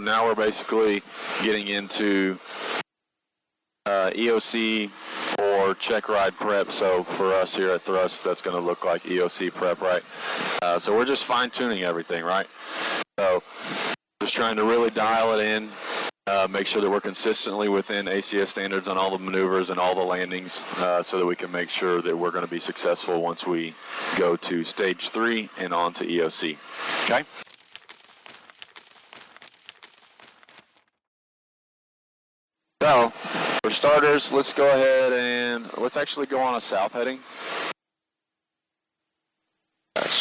now we're basically getting into EOC or check ride prep. So for us here at Thrust, that's going to look like EOC prep, right? So we're just fine-tuning everything, right? So just trying to really dial it in, make sure that we're consistently within ACS standards on all the maneuvers and all the landings, so that we can make sure that we're going to be successful once we go to stage 3 and on to EOC. Okay? So, for starters, let's go ahead and let's actually go on a south heading.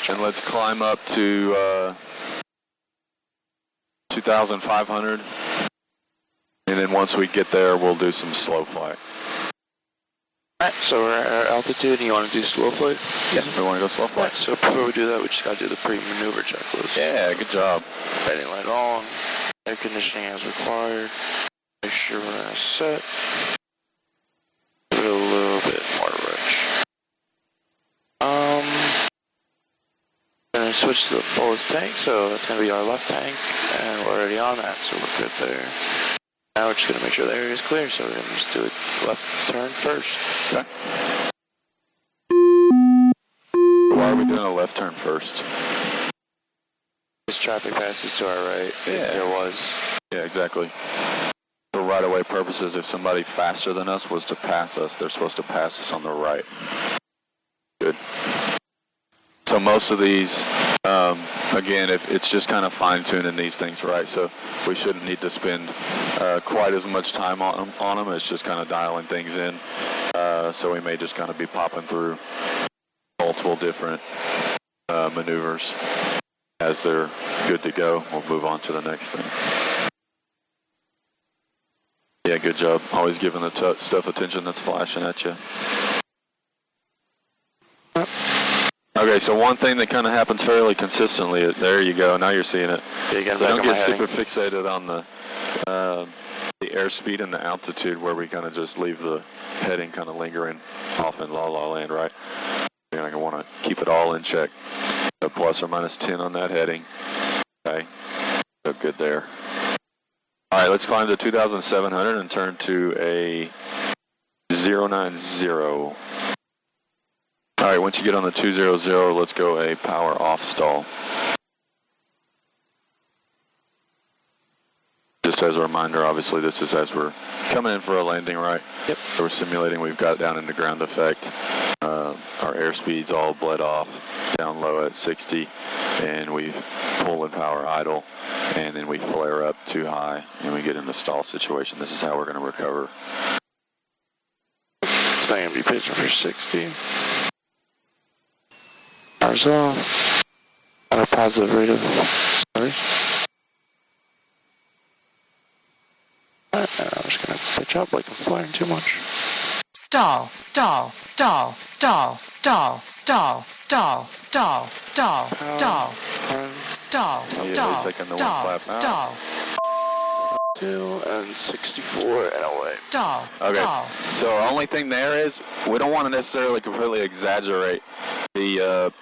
And let's climb up to 2,500. And then once we get there, we'll do some slow flight. Alright, so we're at our altitude and you want to do slow flight? Yeah, we want to go slow flight. Right, so before we do that, we just got to do the pre-maneuver checklist. Yeah, good job. Heading light on, air conditioning as required. Make sure we're going to set. Give it a little bit more rich. Going to switch to the fullest tank, so that's going to be our left tank, and we're already on that, so we're good there. Now we're just going to make sure the area is clear, so we're going to just do it left turn first. Okay. Why are we doing a left turn first? This traffic passes to our right, if there was. Yeah, exactly. For right-of-way purposes, if somebody faster than us was to pass us, they're supposed to pass us on the right. Good. So most of these, again, if it's just kind of fine-tuning these things, right? So we shouldn't need to spend quite as much time on them. It's just kind of dialing things in. So we may just kind of be popping through multiple different maneuvers. As they're good to go, we'll move on to the next thing. Yeah, good job. Always giving the stuff attention that's flashing at you. Okay, so one thing that kind of happens fairly consistently, there you go, now you're seeing it. Yeah, so don't get super fixated on the airspeed and the altitude where we kind of just leave the heading kind of lingering off in La La Land, right? You're going to want to keep it all in check. So plus or minus 10 on that heading. Okay, so good there. All right, let's climb to 2,700 and turn to a 090. All right, once you get on the 200, let's go a power off stall. Just as a reminder, obviously, this is as we're coming in for a landing, right? Yep. So we're simulating, we've got down into ground effect. Our airspeed's all bled off, down low at 60, and we pull in power idle, and then we flare up too high, and we get in the stall situation. This is how we're going to recover. It's not going to be pitching for 60. Power's off. At a positive rate of sorry. Alright, I'm just going to pitch up like I'm flying too much. Stall, stall, stall, stall, stall, stall, stall, stall, stall, stall, stall, stall, stall. 2 and 64 and away. Stall, okay. Stall. So only thing there is we don't want to necessarily completely exaggerate the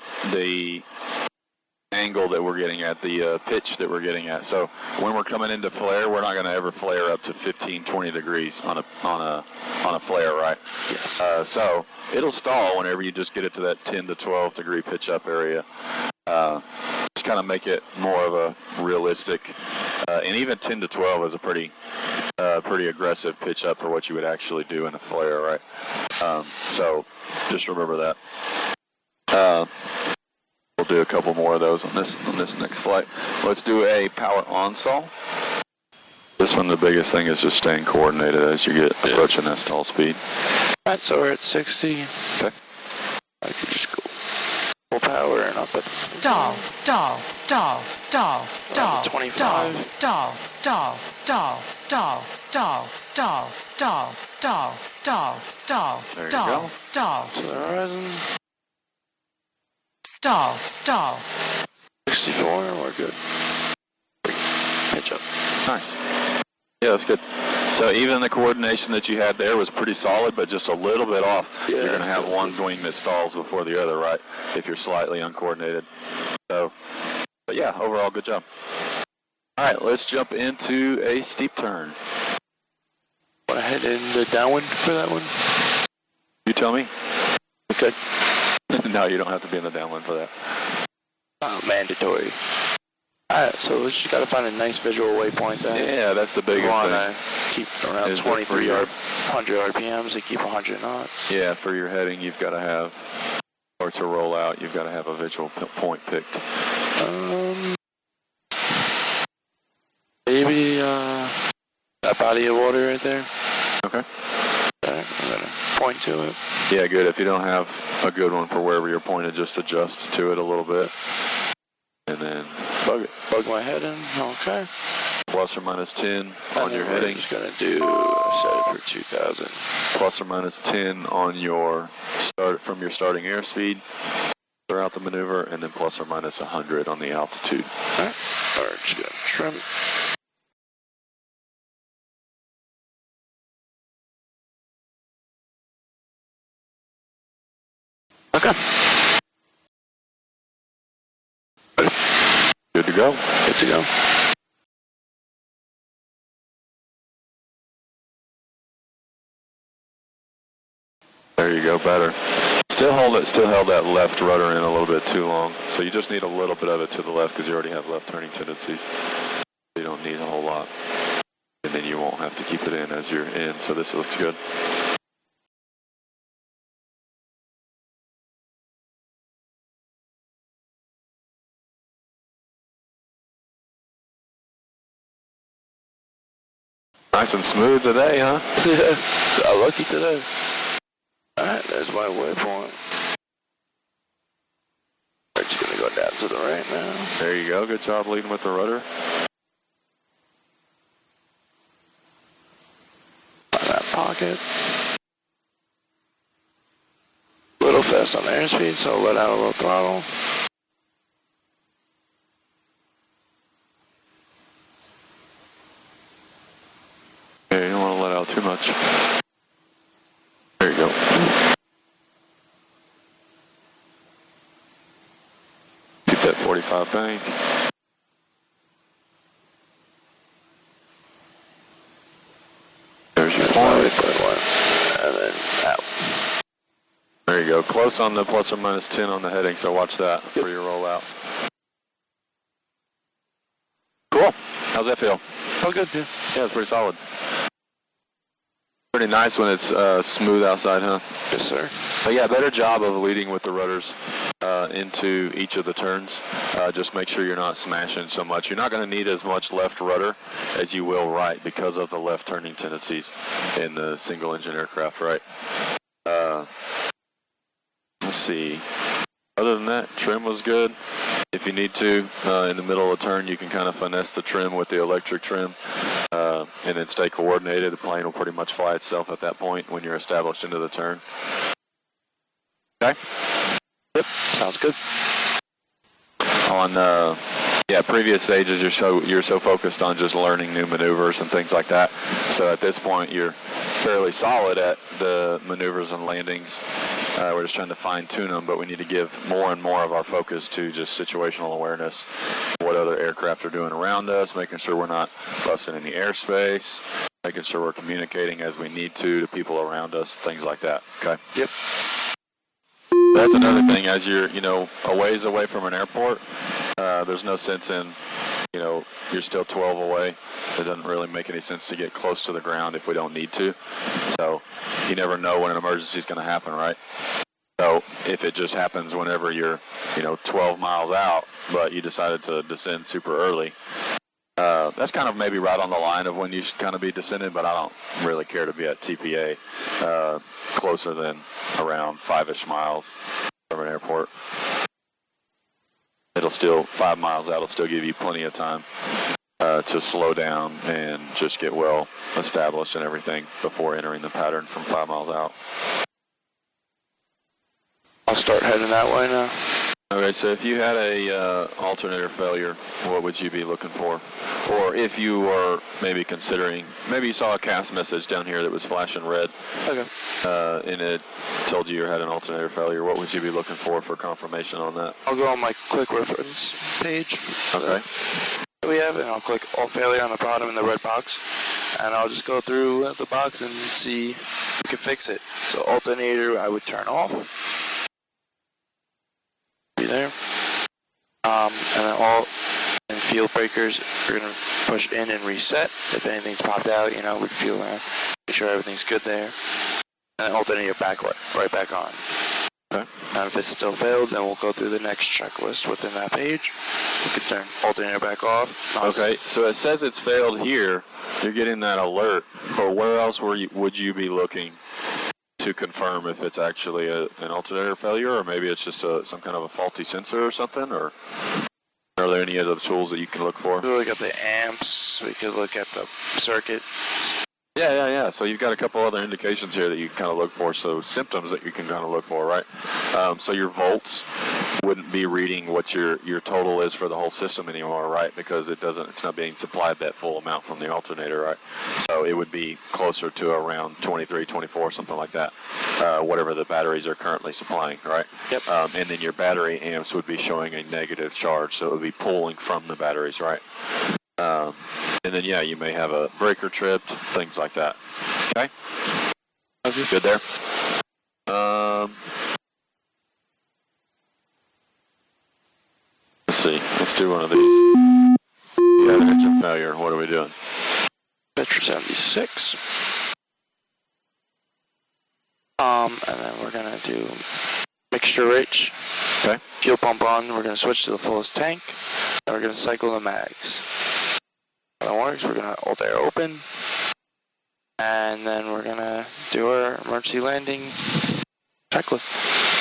angle that we're getting at, the pitch that we're getting at. So when we're coming into flare, we're not going to ever flare up to 15, 20 degrees on a flare, right? Yes. So it'll stall whenever you just get it to that 10 to 12 degree pitch up area. Just kind of make it more of a realistic, and even 10 to 12 is a pretty aggressive pitch up for what you would actually do in a flare, right? So just remember that. We'll do a couple more of those on this next flight. Let's do a power on stall. This one, the biggest thing is just staying coordinated as you get approaching that stall speed. Alright, so we're at 60. Okay. I could just go full power and up at Stall, stall, stall, stall, stall, 25. stall, stall, stall, stall, stall, stall, stall, stall, stall, stall, stall, stall, to the horizon. stall, stall. 64, we're good. Pitch up. Nice. Yeah, that's good. So even the coordination that you had there was pretty solid, but just a little bit off. Yeah. You're going to have one wing that stalls before the other, right? If you're slightly uncoordinated. So, but yeah, overall, good job. Alright, let's jump into a steep turn. Want to head in the downwind for that one? You tell me. Okay. No, you don't have to be in the downwind for that. Mandatory. Alright, so we just got to find a nice visual waypoint then. Yeah, that's the biggest We want thing. to keep around 100 RPMs to keep 100 knots. Yeah, for your heading, you've got to have, or to roll out, you've got to have a visual point picked. Maybe that body of water right there. Okay. Alright, I'm going to point to it. Yeah, good. If you don't have a good one for wherever you're pointed, just adjust to it a little bit. And then bug it. Bug my head in. Okay. Plus or minus 10 on your heading. Just going to set it for 2,000. Plus or minus 10 on your from your starting airspeed throughout the maneuver, and then plus or minus 100 on the altitude. Alright. Alright, just going to trim it. Okay. Good to go. Good to go. There you go, better. Still held that left rudder in a little bit too long. So you just need a little bit of it to the left because you already have left turning tendencies. You don't need a whole lot. And then you won't have to keep it in as you're in, so this looks good. Nice and smooth today, huh? Yeah, got lucky today. Alright, there's my waypoint. We're just gonna go down to the right now. There you go. Good job leading with the rudder. Find that pocket. A little fast on the airspeed, so I'll let out a little throttle. Okay, you don't want to let out too much. There you go. Keep that 45 bank. There's your point. And then out. There you go. Close on the plus or minus 10 on the heading, so watch that for your rollout. Cool. How's that feel? Oh, good, yeah. Yeah, it's pretty solid. Pretty nice when it's smooth outside, huh? Yes, sir. But yeah, better job of leading with the rudders into each of the turns. Just make sure you're not smashing so much. You're not going to need as much left rudder as you will right because of the left turning tendencies in the single engine aircraft, right? Let's see. Other than that, trim was good. If you need to, in the middle of the turn, you can kind of finesse the trim with the electric trim and then stay coordinated. The plane will pretty much fly itself at that point when you're established into the turn. Okay? Yep, sounds good. On previous stages, you're so focused on just learning new maneuvers and things like that. So at this point, you're fairly solid at the maneuvers and landings. We're just trying to fine-tune them, but we need to give more and more of our focus to just situational awareness, what other aircraft are doing around us, making sure we're not busting any airspace, making sure we're communicating as we need to people around us, things like that. Okay? Yep. That's another thing. As you're, a ways away from an airport, there's no sense in, you're still 12 away. It doesn't really make any sense to get close to the ground if we don't need to. So you never know when an emergency is going to happen, right? So if it just happens whenever you're, 12 miles out, but you decided to descend super early, that's kind of maybe right on the line of when you should kind of be descending, but I don't really care to be at TPA closer than around 5-ish miles from an airport. It'll still, 5 miles out, will still give you plenty of time to slow down and just get well established and everything before entering the pattern from 5 miles out. I'll start heading that way now. Okay, so if you had a alternator failure, what would you be looking for? Or if you were maybe considering, maybe you saw a CAS message down here that was flashing red, Okay. And it told you had an alternator failure, what would you be looking for confirmation on that? I'll go on my quick reference page. Okay. Go we have, and I'll click all failure on the bottom in the red box, and I'll just go through the box and see if we can fix it. So alternator, I would turn off. See there. And then all and field breakers, we're going to push in and reset. If anything's popped out, you know, we'd make sure everything's good there. And alternator right back on. Okay. And if it's still failed, then we'll go through the next checklist within that page. We can turn alternator back off. Okay, so it says it's failed here. You're getting that alert. But where else would you be looking to confirm if it's actually an alternator failure, or maybe it's just some kind of a faulty sensor or something? Or are there any other tools that you can look for? We could look at the amps. We could look at the circuit. Yeah. So you've got a couple other indications here that you can kind of look for. So symptoms that you can kind of look for, right? So your volts wouldn't be reading what your total is for the whole system anymore, right? Because it's not being supplied that full amount from the alternator, right? So it would be closer to around 23, 24, something like that, whatever the batteries are currently supplying, right? Yep. And then your battery amps would be showing a negative charge, so it would be pulling from the batteries, right? And then, you may have a breaker tripped, things like that. Okay? Good there? Let's see. Let's do one of these. You had an engine failure. What are we doing? Metro 76. And then we're going to do mixture rich. Okay. Fuel pump on. We're going to switch to the fullest tank. And we're going to cycle the mags. That works. We're going to alt air open. And then we're going to do our emergency landing checklist.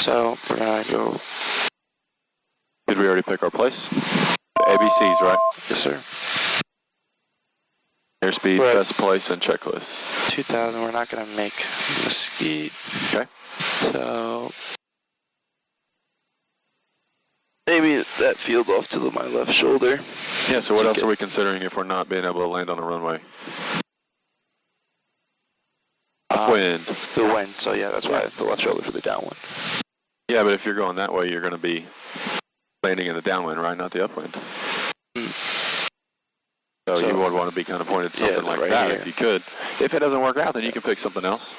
So we're going to go. Did we already pick our place? The ABCs, right? Yes, sir. Airspeed, Right. best place, and checklist. 2000. We're not going to make Mesquite. Okay. So maybe that field off to my left shoulder. Yeah, so what else are we considering if we're not being able to land on the runway? Wind. The wind, so yeah, that's why the left shoulder for the downwind. Yeah, but if you're going that way, you're going to be landing in the downwind, right? Not the upwind. So you would want to be kind of pointed something like right that here. if you could. If it doesn't work out, then you can pick something else.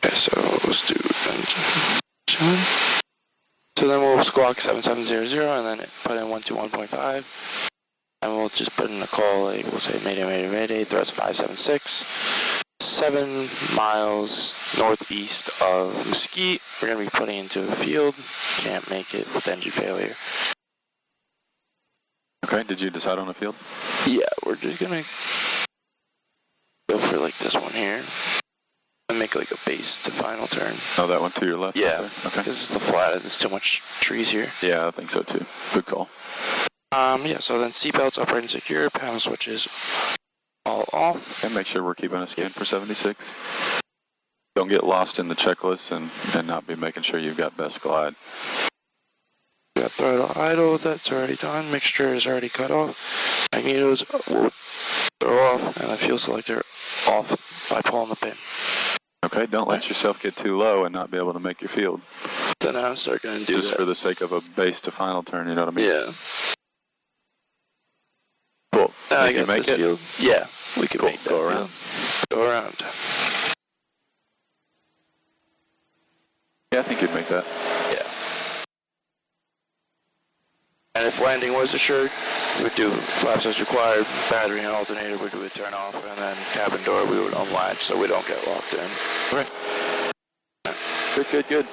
Okay, so let's do engine. So then we'll squawk 7700 and then put in 121.5. And we'll just put in a call, like we'll say Mayday, Mayday, Mayday, thrust 576. 7 miles northeast of Mesquite. We're going to be putting into a field. Can't make it with engine failure. Okay, did you decide on a field? Yeah, we're just going to go for like this one here. And make like a base to final turn. Oh, that one to your left? Yeah, Okay. because it's the flat and there's too much trees here. Yeah, I think so too. Good call. Yeah, so then seatbelts upright and secure, panel switches all off. And make sure we're keeping a scan for 76. Don't get lost in the checklist and not be making sure you've got best glide. We got throttle idle, that's already done. Mixture is already cut off. Magnetos will throw off, and the fuel selector off by pulling the pin. Okay, don't let yourself get too low and not be able to make your field. Then I'll start going to do Just that. for the sake of a base to final turn, you know what I mean? Yeah. Cool. I You got make this it? field. Yeah, we can Cool. make that Go around. field. Go around. Yeah, I think you'd make that. Yeah. And if landing was assured, we would do flaps as required, battery and alternator we would turn off, and then cabin door we would unlatch so we don't get locked in. Okay. Good.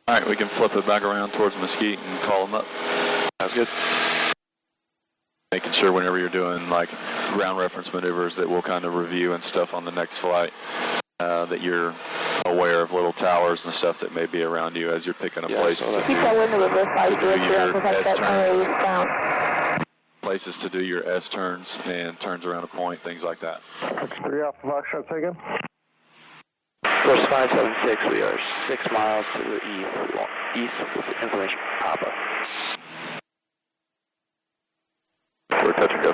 All right, we can flip it back around towards Mesquite and call them up. That's good. Making sure whenever you're doing like ground reference maneuvers that we'll kind of review and stuff on the next flight, that you're aware of little towers and stuff that may be around you as you're picking a place so Keep that window reverse to do your S that turns, noise down. places to do your S turns and turns around a point, things like that. 3 off the Foxtrot, second. First 576, we are 6 miles to the east with the information Papa. We're touch and go.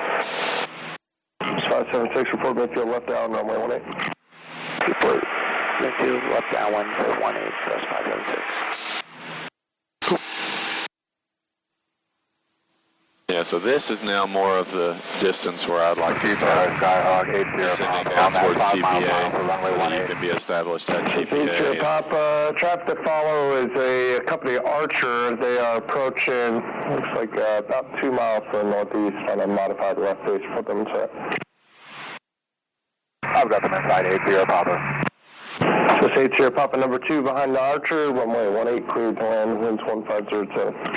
576, report Midfield left down, runway 18. Then 2, left downwind for 18, thrust 576. Yeah, so this is now more of the distance where I'd like to start Skyhawk 80 descending Papa. down towards 5 miles TPA for runway so that you 18. can be established at 80 TPA. Papa. Traffic to follow is a company Archer. They are approaching, looks like about 2 miles to the northeast on a modified left base for them to. I've got them inside 80 Papa. Just 80 Papa number 2 behind the Archer. Runway 18 cleared to land, winds 1502.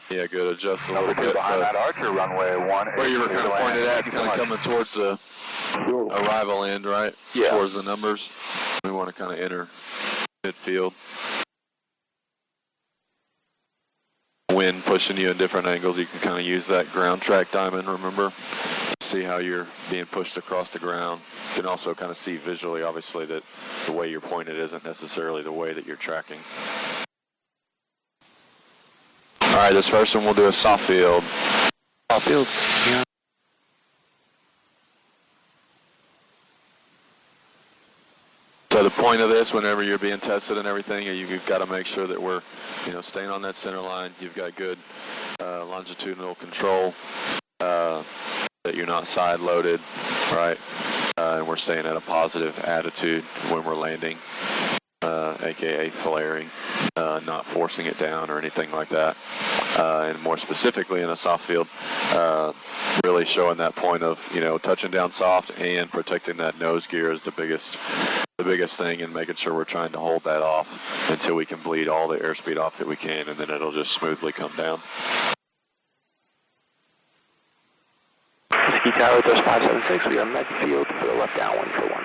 Yeah, good. Adjust a little bit. Behind So that Archer runway 18. where you were kind of pointed at, it's kind of coming towards the arrival end, right? Yeah. Towards the numbers. We want to kind of enter midfield. Wind pushing you in different angles. You can kind of use that ground track diamond, remember? See how you're being pushed across the ground. You can also kind of see visually, obviously, that the way you're pointed isn't necessarily the way that you're tracking. All right, this first one we'll do a soft field. Soft field, yeah. So the point of this, whenever you're being tested and everything, you've got to make sure that we're, staying on that center line. You've got good longitudinal control, that you're not side loaded, right? And we're staying at a positive attitude when we're landing, aka flaring, not forcing it down or anything like that. And more specifically in a soft field, really showing that point of, touching down soft and protecting that nose gear is the biggest thing, and making sure we're trying to hold that off until we can bleed all the airspeed off that we can, and then it'll just smoothly come down. Ski Tower, thrust 576, we are midfield for the left downwind for 18.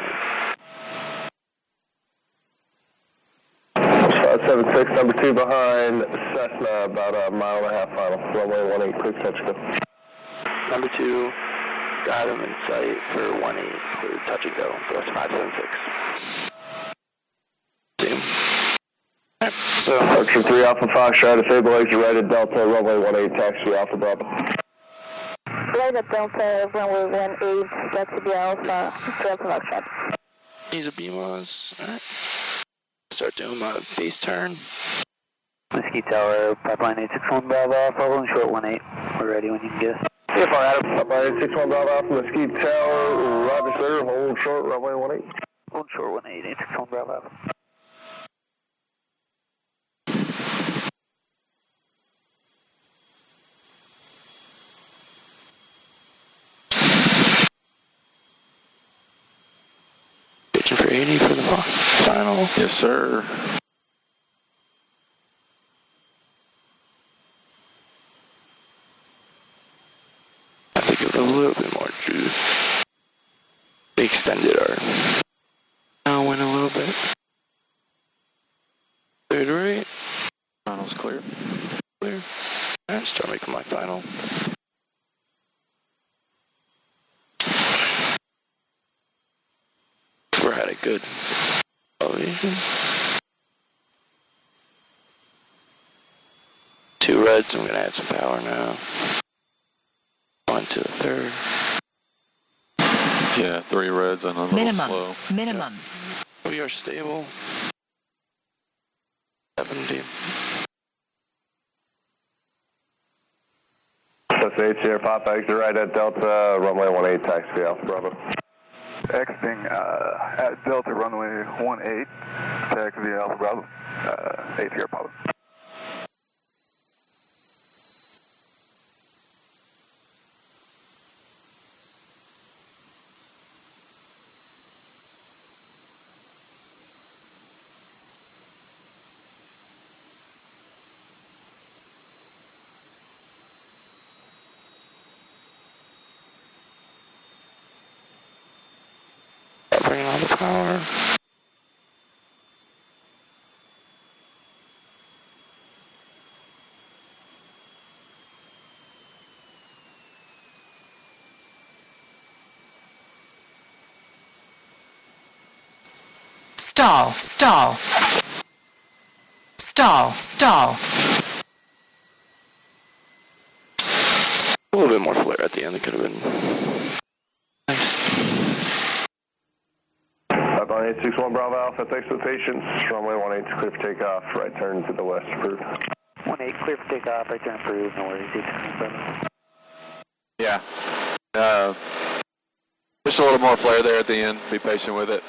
576, number 2 behind Cessna, about a mile and a half final. Runway 18, clear catch go. Number 2, got him in sight for 18, clear touch and go, thrust 576. See him. Alright, so. Archer 3 Alpha Foxtrot, disable exit right at Delta, runway 18, taxi Alpha Bravo. Right at Delta, runway 18, taxi Alpha, Delta Foxtrot. These are BMOs, alright. Start doing my base turn. Whiskey Tower, pipeline 861 Bravo, following short 18. We're ready when you can get us. If I had a pipeline 861 Bravo from the Ski Tower, roger sir, hold short, runway 18. Hold short 18, 861 Bravo. Pitching for 80 for the final. Yes, sir. I have to give it a little bit more juice. We extended our downwind a little bit. Cleared right. Final's clear. Clear. Alright, start making my final. We're at a good elevation. 2 reds, I'm gonna add some power now. 1 to the 3rd. Yeah, 3 reds and a little Minimums, slow. minimums. We are stable. 70. That's 8 Sierra Papa, exit right at Delta, runway 18, taxi Alpha Bravo. Exiting at Delta runway 18, taxi Alpha Bravo, 8 Sierra Papa. Bringing on the power. Stall, stall. Stall, stall. A little bit more flare at the end. It could have been nice. Pipeline 861 Bravo Alpha, thanks for the patience. Runway 18 clear for takeoff, right turn to the west, approved. 18 clear for takeoff, right turn approved, no worries, 867. Yeah. Just a little more flare there at the end. Be patient with it.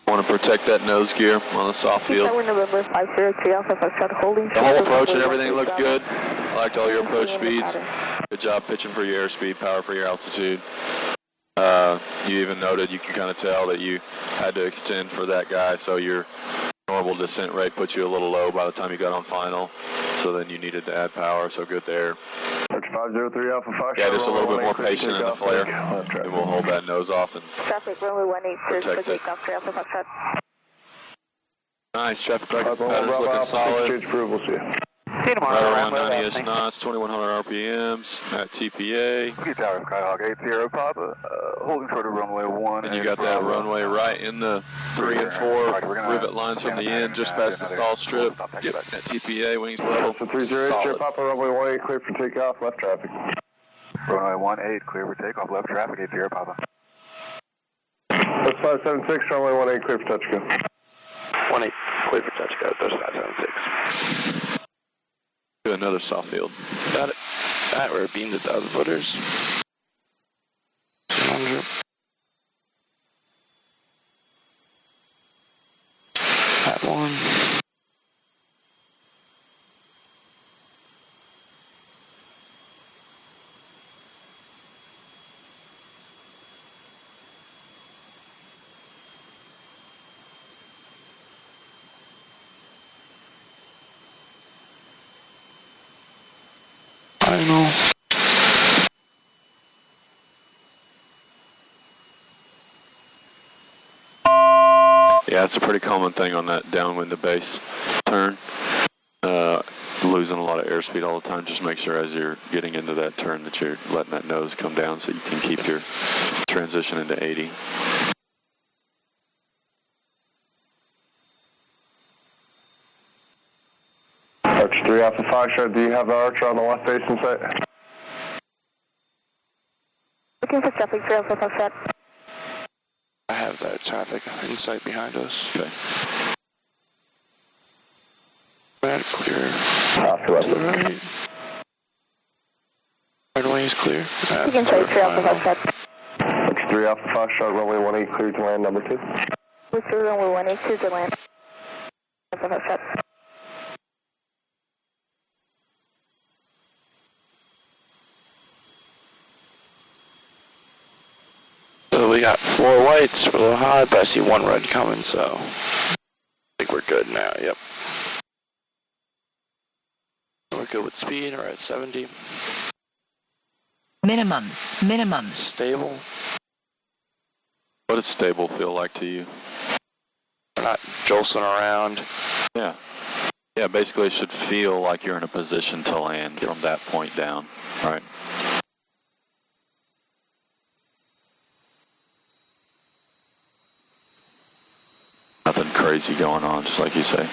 Want to protect that nose gear on the soft field. Tower November 503 Alpha Foxtrot holding. The whole approach and everything looked good. I liked all your approach speeds. Good job pitching for your airspeed, power for your altitude. You even noted, you can kind of tell that you had to extend for that guy, so your normal descent rate put you a little low by the time you got on final. So then you needed to add power, so good there. Search 503 Alpha Foxtrot. Yeah, just a little bit more patient in the flare. And we'll hold that nose off and Traffic runway 18 clear for protect it. takeoff for Alpha Foxtrot. Nice, traffic patterns looking solid. Change approval, see you. See you tomorrow. Right around 90-ish knots, 2100 RPMs at TPA. Ski Tower, Skyhawk 80 Papa, holding short of runway 1. And you got that runway right in the 3 and 4 rivet lines from the end, just past the stall strip. Yep, at TPA, wings level. So 308, Sierra Papa, runway 18 clear for takeoff, left traffic. Runway 18 clear for takeoff, left traffic, 80 Papa. That's 576, runway 18 clear for touch go. 18 clear for touch go, that's 576. Do another soft field. Got it. Alright, we're beamed 1,000 footers. 200. That one. Final. Yeah, it's a pretty common thing on that downwind to base turn. Losing a lot of airspeed all the time. Just make sure as you're getting into that turn that you're letting that nose come down so you can keep your transition into 80. Arch 3 Alpha Foxtrot, do you have the Archer on the left base in sight? Looking for traffic 3 Alpha Foxtrot. I have that traffic in sight behind us. Okay. Right, clear. Copy, left. To the right. Right away is clear. Looking for 3 Alpha Final. Foxtrot. Arch 3 Alpha Foxtrot, runway 18 clear to land number 2. With runway 18 clear to land. Alpha Foxtrot. So we got 4 whites, we're a little high, but I see 1 red coming, so I think we're good now, yep. We're good with speed, we're at 70. Minimums. Stable. What does stable feel like to you? We're not jolting around. Yeah. Yeah, basically it should feel like you're in a position to land from that point down, right? Nothing crazy going on, just like you say.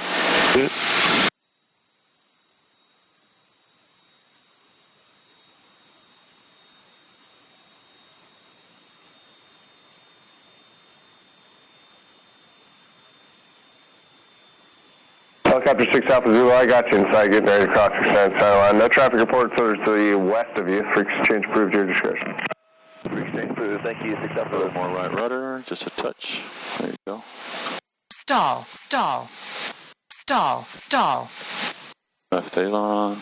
Helicopter 6 Alpha Zulu, I got you inside, getting ready to cross extend center line. No traffic report to the west of you. Frequency change approved, your discretion. Frequency approved, thank you, 6 A Alpha. little more right rudder, just a touch. There you go. Stall. Left aileron.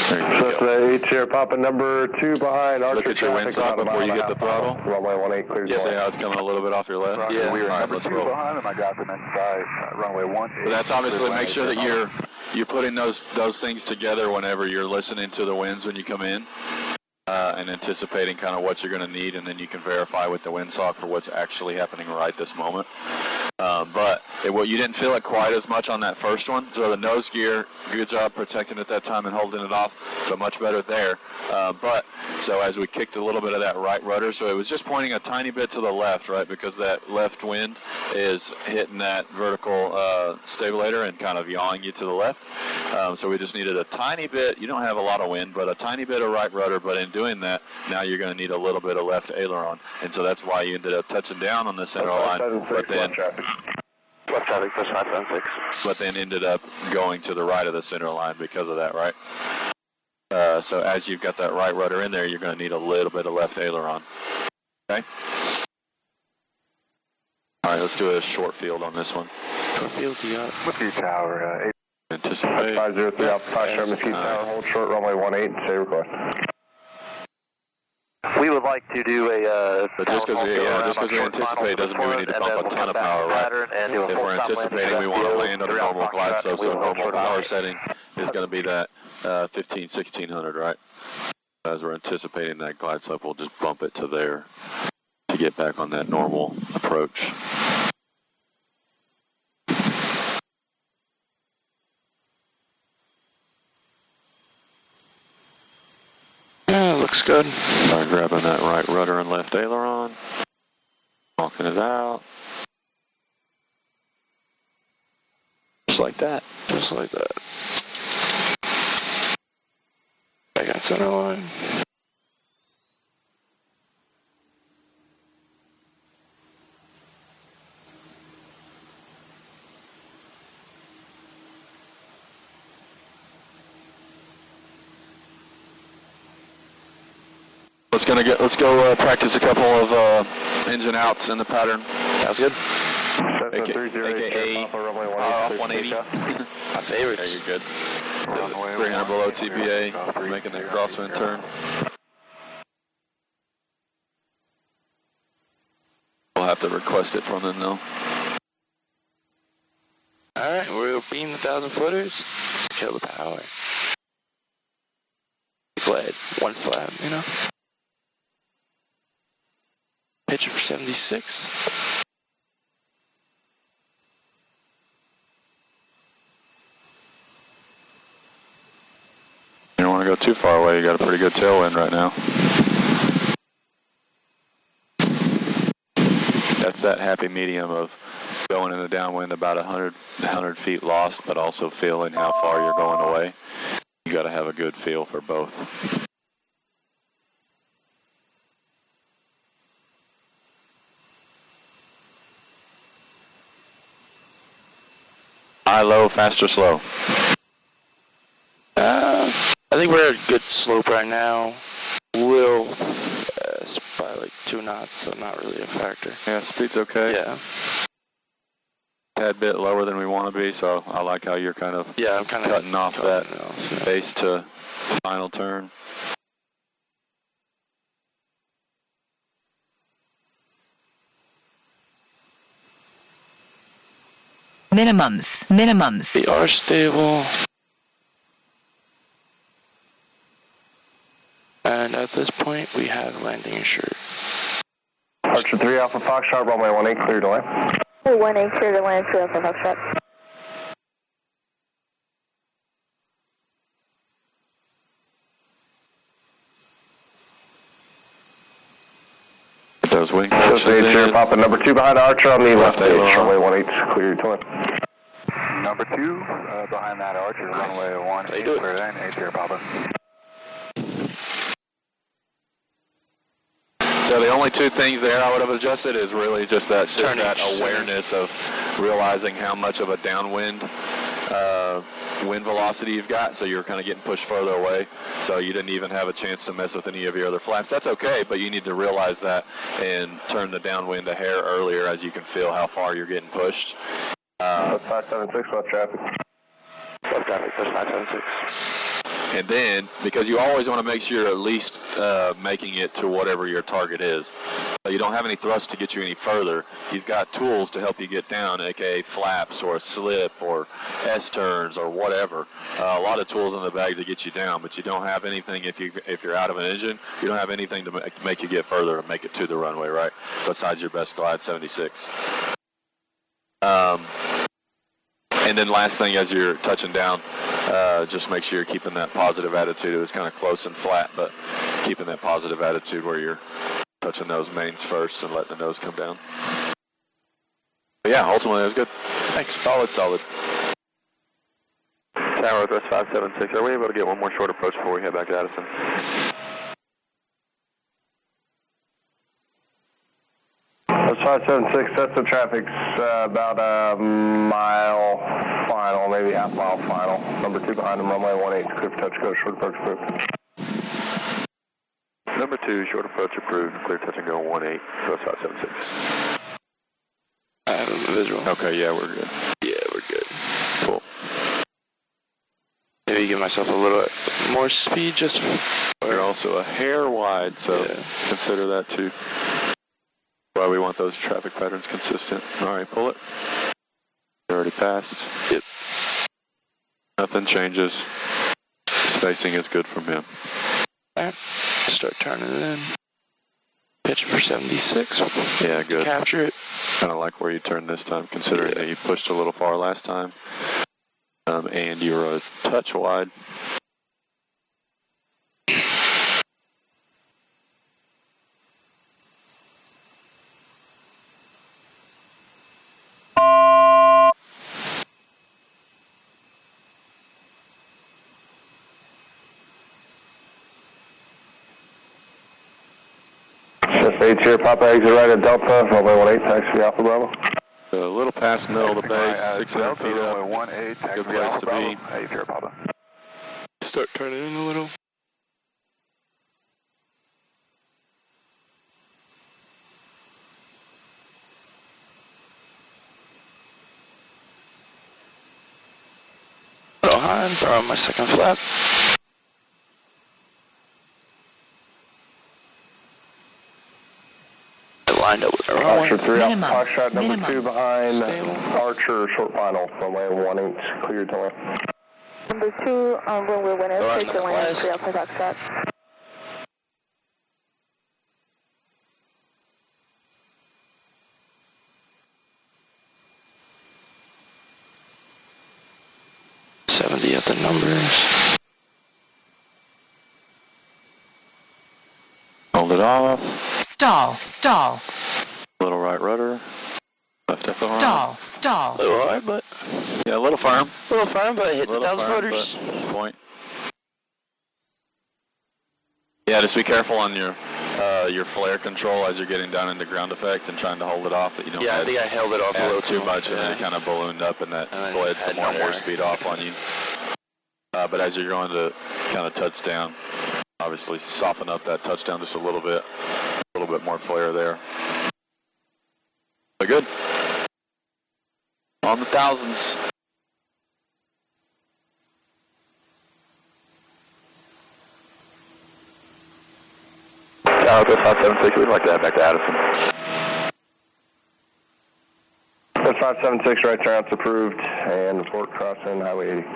There you So for go. the 8 Sierra Papa number 2 behind Archer Look at your traffic, windsock about a before you mile get and the a half throttle. final. Runway 18 clear to See land. how it's coming a little bit off your left? Yeah, we are Alright, number let's 2 roll. behind him, I got them inside, runway 18. But that's obviously, make sure that you're putting those things together whenever you're listening to the winds when you come in. and anticipating kind of what you're going to need, and then you can verify with the windsock for what's actually happening right this moment. But you didn't feel it quite as much on that first one. So the nose gear, good job protecting it that time and holding it off. So much better there. So as we kicked a little bit of that right rudder, so it was just pointing a tiny bit to the left, right, because that left wind is hitting that vertical stabulator and kind of yawing you to the left. So we just needed a tiny bit. You don't have a lot of wind, but a tiny bit of right rudder. But in doing that, now you're going to need a little bit of left aileron, and so that's why you ended up touching down on the center line. But then, left traffic, push 576. But then ended up going to the right of the center line because of that, right? So as you've got that right rudder in there, you're going to need a little bit of left aileron. Okay. All right, let's do a short field on this one. Short field, yeah. Whiskey Tower, 8. Anticipate. 503 Alpha Foxtrot, Mesquite Tower, hold short, runway 18, say request. We would like to do a But just because we anticipate doesn't mean we need to bump a ton of power, right? If we're anticipating we want to land on a normal glide slope, so normal power setting is going to be that 1600, right? As we're anticipating that glide slope, we'll just bump it to there to get back on that normal approach. Yeah, looks good. Start grabbing that right rudder and left aileron. Walking it out. Just like that. Just like that. Back on center line. Let's go practice a couple of engine outs in the pattern. Sounds good. AKA off 180. My favorites. Yeah, you're good. 300 below TPA, making that crosswind turn. We'll have to request it from them though. Alright, we'll beam the 1,000 footers. Let's kill the power. Glad, one flat, you know. Pitcher for 76. You don't want to go too far away, you got a pretty good tailwind right now. That's that happy medium of going in the downwind about 100 feet lost, but also feeling how far you're going away. You got to have a good feel for both. High, low, fast or slow? I think we're at a good slope right now. Little, it's probably like 2 knots, so not really a factor. Yeah, speed's okay. Yeah. Tad bit lower than we want to be, so I like how you're kind of I'm kind of cutting off that base to final turn. Minimums. They are stable. And at this point, we have landing assured. Archer 3 Alpha Foxtrot, runway 18, clear to land. 18, clear to land, 3 Alpha Foxtrot. Those wing Just coaches in. Papa number 2 behind Archer on the left edge, runway 18, clear to land. Number 2, behind that archer, runway 18, clear to land, 80 Papa. So the only 2 things there I would have adjusted is really just that awareness of realizing how much of a downwind wind velocity you've got, so you're kind of getting pushed further away, so you didn't even have a chance to mess with any of your other flaps. That's okay, but you need to realize that and turn the downwind a hair earlier as you can feel how far you're getting pushed. 576 left traffic. Left traffic, push 576. And then, because you always want to make sure you're at least making it to whatever your target is. So you don't have any thrust to get you any further. You've got tools to help you get down, aka flaps or a slip or S-turns or whatever. A lot of tools in the bag to get you down, but you don't have anything if you're out of an engine. You don't have anything to make you get further to make it to the runway, right? Besides your best glide 76. And then last thing, as you're touching down, just make sure you're keeping that positive attitude. It was kind of close and flat, but keeping that positive attitude where you're touching those mains first and letting the nose come down. But yeah, ultimately it was good. Thanks. Solid. Tower Northwest 576. Are we able to get one more short approach before we head back to Addison? That's 576. That's the traffic's about a mile final, maybe half mile final. Number 2 behind them, runway 18. Clear for touch, go short approach approved. Number 2, short approach approved. Clear touch and go 18. Northwest 576. I have a visual. Okay, yeah, we're good. Yeah, we're good. Cool. Maybe give myself a little more speed just for... You're also a hair wide, so Yeah. consider that too. Why we want those traffic patterns consistent. All right, pull it. You already passed. Yep. Nothing changes. Spacing is good from him. Alright. Start turning it in. Pitch it for 76. Yeah, good. Capture it. Kind of like where you turned this time, considering that you pushed a little far last time. And you were a touch wide. Just 8 here, Papa exit right at Delta, runway 18, taxi Alpha Bravo. A little past middle of the base, 600 Delta, feet up. runway 18, taxi Good place Alpha to Bravo. be. 8 here, Papa. Start turning in a little. Little high and throw on my second flap. Lined up with the runway. Foxtrot 3 Minimums, Foxtrot number 2 minimums. behind Stable. Archer, short final, runway 18, cleared to land. Number 2 on runway 18, Go on take the the land, west. 3 Alpha Foxtrot. At the numbers. Hold it off. Stall. Little right rudder. Left FLR. Stall. A little hard, but Yeah, a little firm. but hit the Little 1,000 firm, motors. but point. Yeah, just be careful on your flare control as you're getting down into ground effect and trying to hold it off, that you don't Yeah, I think I held it off a add little too much, and then it yeah. kind of ballooned up, and that And then bled had some more no more. airspeed off on you. But as you're going to kind of touch down, obviously soften up that touchdown just a little bit more flare there. But good. On the thousands. Tower Northwest 576. We'd like to head back to Addison. That's 576, right turnout's approved, and report crossing Highway 80.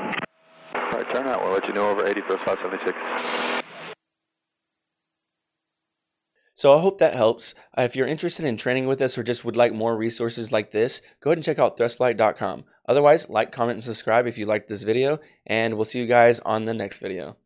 Alright, turn out. We'll let you know over 80 for 576. So I hope that helps. If you're interested in training with us or just would like more resources like this, go ahead and check out thrustlight.com. Otherwise, like, comment, and subscribe if you liked this video, and we'll see you guys on the next video.